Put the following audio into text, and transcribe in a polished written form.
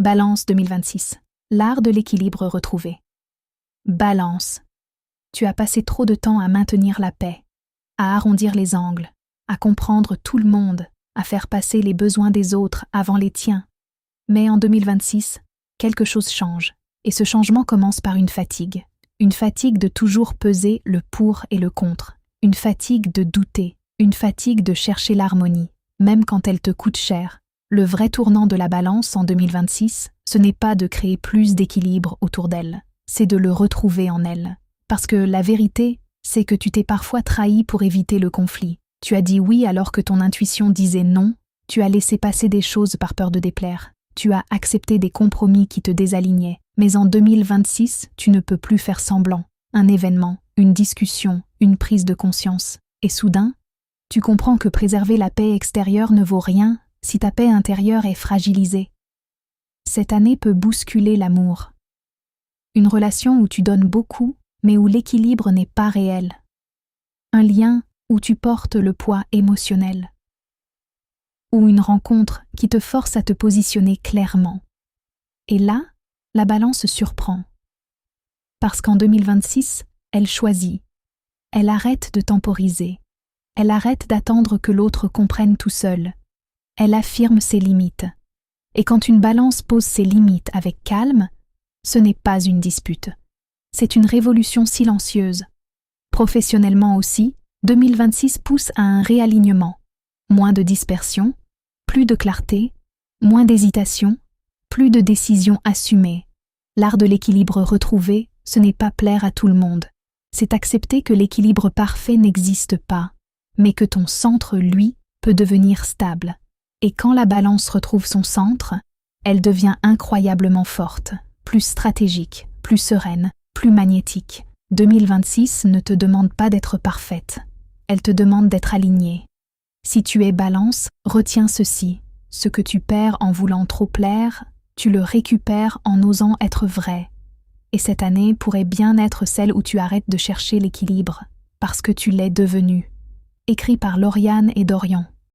Balance 2026. L'art de l'équilibre retrouvé. Balance. Tu as passé trop de temps à maintenir la paix, à arrondir les angles, à comprendre tout le monde, à faire passer les besoins des autres avant les tiens. Mais en 2026, quelque chose change, et ce changement commence par une fatigue. Une fatigue de toujours peser le pour et le contre, une fatigue de douter, une fatigue de chercher l'harmonie, même quand elle te coûte cher. Le vrai tournant de la balance en 2026, ce n'est pas de créer plus d'équilibre autour d'elle, c'est de le retrouver en elle. Parce que la vérité, c'est que tu t'es parfois trahi pour éviter le conflit. Tu as dit oui alors que ton intuition disait non, tu as laissé passer des choses par peur de déplaire, tu as accepté des compromis qui te désalignaient. Mais en 2026, tu ne peux plus faire semblant. Un événement, une discussion, une prise de conscience. Et soudain, tu comprends que préserver la paix extérieure ne vaut rien si ta paix intérieure est fragilisée. Cette année peut bousculer l'amour. Une relation où tu donnes beaucoup, mais où l'équilibre n'est pas réel. Un lien où tu portes le poids émotionnel. Ou une rencontre qui te force à te positionner clairement. Et là, la balance surprend. Parce qu'en 2026, elle choisit. Elle arrête de temporiser. Elle arrête d'attendre que l'autre comprenne tout seul. Elle affirme ses limites. Et quand une balance pose ses limites avec calme, ce n'est pas une dispute. C'est une révolution silencieuse. Professionnellement aussi, 2026 pousse à un réalignement. Moins de dispersion, plus de clarté, moins d'hésitation, plus de décisions assumées. L'art de l'équilibre retrouvé, ce n'est pas plaire à tout le monde. C'est accepter que l'équilibre parfait n'existe pas, mais que ton centre, lui, peut devenir stable. Et quand la balance retrouve son centre, elle devient incroyablement forte, plus stratégique, plus sereine, plus magnétique. 2026 ne te demande pas d'être parfaite, elle te demande d'être alignée. Si tu es balance, retiens ceci, ce que tu perds en voulant trop plaire, tu le récupères en osant être vrai. Et cette année pourrait bien être celle où tu arrêtes de chercher l'équilibre, parce que tu l'es devenu. Écrit par Lauriane et Dorian.